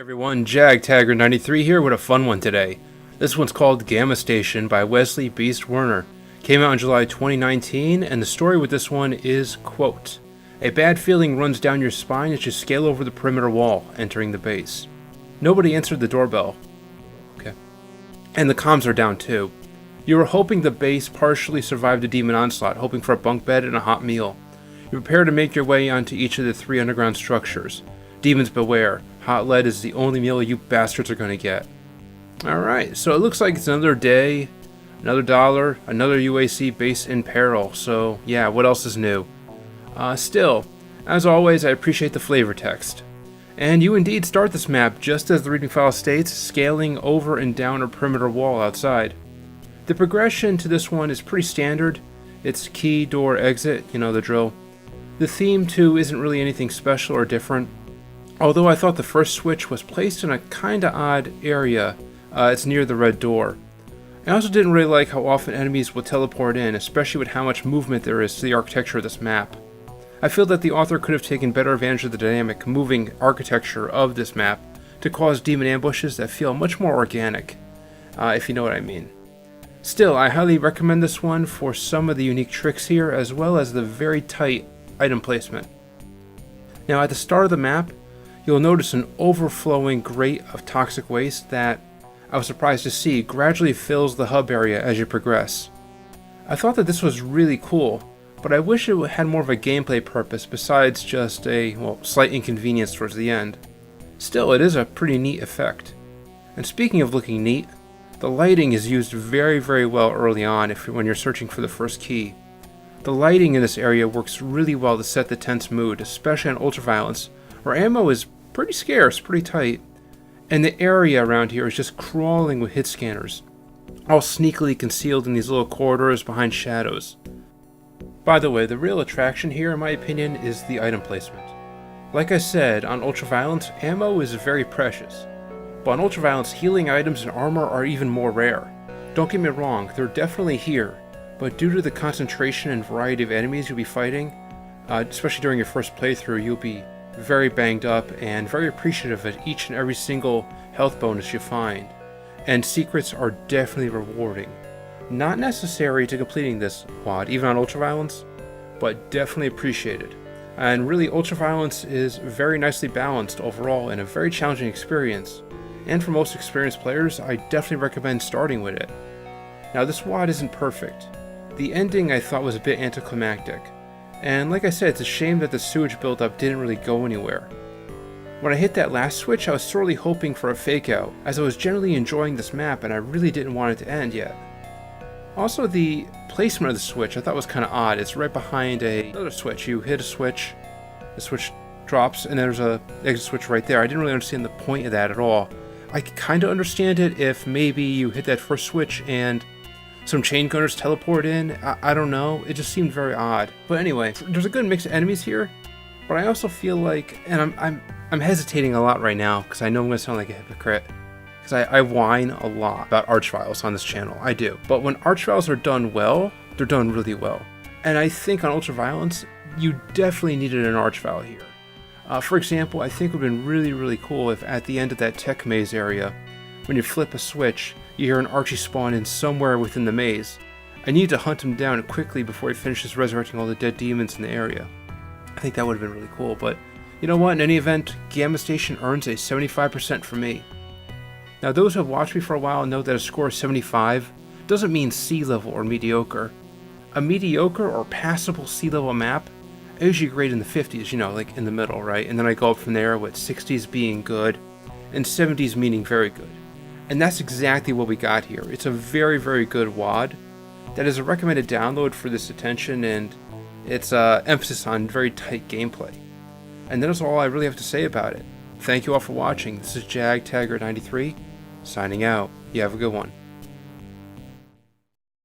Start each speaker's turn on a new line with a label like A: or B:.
A: Everyone, Jag Taggart 93 here with a fun one today. This one's called Gamma Station by Wesley Beast Werner. Came out in July 2019, and the story with this one is, quote, "A bad feeling runs down your spine as you scale over the perimeter wall, entering the base. Nobody answered the doorbell. Okay. And the comms are down too. You were hoping the base partially survived the demon onslaught, hoping for a bunk bed and a hot meal. You prepare to make your way onto each of the 3 underground structures. Demons beware. Hot lead is the only meal you bastards are going to get." Alright, so it looks like it's another day, another dollar, another UAC base in peril. So yeah, what else is new? Still, as always, I appreciate the flavor text. And you indeed start this map just as the reading file states, scaling over and down a perimeter wall outside. The progression to this one is pretty standard. It's key, door, exit, you know the drill. The theme too isn't really anything special or different. Although I thought the first switch was placed in a kinda odd area. It's near the red door. I also didn't really like how often enemies will teleport in, especially with how much movement there is to the architecture of this map. I feel that the author could have taken better advantage of the dynamic, moving architecture of this map to cause demon ambushes that feel much more organic, if you know what I mean. Still, I highly recommend this one for some of the unique tricks here, as well as the very tight item placement. Now, at the start of the map, you'll notice an overflowing grate of toxic waste that, I was surprised to see, gradually fills the hub area as you progress. I thought that this was really cool, but I wish it had more of a gameplay purpose besides just a, slight inconvenience towards the end. Still, it is a pretty neat effect. And speaking of looking neat, the lighting is used very, very well early on when you're searching for the first key. The lighting in this area works really well to set the tense mood, especially on ultraviolence, where ammo is pretty scarce, pretty tight, and the area around here is just crawling with hit scanners, all sneakily concealed in these little corridors behind shadows. By the way, the real attraction here, in my opinion, is the item placement. Like I said, on ultraviolence, ammo is very precious, but on ultraviolence, healing items and armor are even more rare. Don't get me wrong, they're definitely here, but due to the concentration and variety of enemies you'll be fighting, especially during your first playthrough, you'll be very banged up and very appreciative of each and every single health bonus you find. And secrets are definitely rewarding. Not necessary to completing this quad, even on ultraviolence, but definitely appreciated. And really, ultraviolence is very nicely balanced overall and a very challenging experience. And for most experienced players, I definitely recommend starting with it. Now, this WAD isn't perfect. The ending I thought was a bit anticlimactic. And like I said, it's a shame that the sewage buildup didn't really go anywhere. When I hit that last switch, I was sorely hoping for a fake out, as I was generally enjoying this map and I really didn't want it to end yet. Also, the placement of the switch I thought was kind of odd. It's right behind another switch. You hit a switch, the switch drops, and there's a exit switch right there. I didn't really understand the point of that at all. I could kind of understand it if maybe you hit that first switch and some chain gunners teleport in. I don't know. It just seemed very odd. But anyway, there's a good mix of enemies here. But I also feel like, and I'm hesitating a lot right now because I know I'm going to sound like a hypocrite. Because I whine a lot about archviles on this channel. I do. But when archviles are done well, they're done really well. And I think on ultraviolence, you definitely needed an archvile here. For example, I think it would have been really, really cool if at the end of that tech maze area, when you flip a switch, you hear an Archie spawn in somewhere within the maze. I need to hunt him down quickly before he finishes resurrecting all the dead demons in the area. I think that would have been really cool, but you know what? In any event, Gamma Station earns a 75% from me. Now, those who have watched me for a while know that a score of 75 doesn't mean C-level or mediocre. A mediocre or passable C-level map, I usually grade in the 50s, like in the middle, right? And then I go up from there with 60s being good and 70s meaning very good. And that's exactly what we got here. It's a very, very good WAD that is a recommended download for this attention and its emphasis on very tight gameplay. And that is all I really have to say about it. Thank you all for watching. This is Jag Taggart 93, signing out. You have a good one.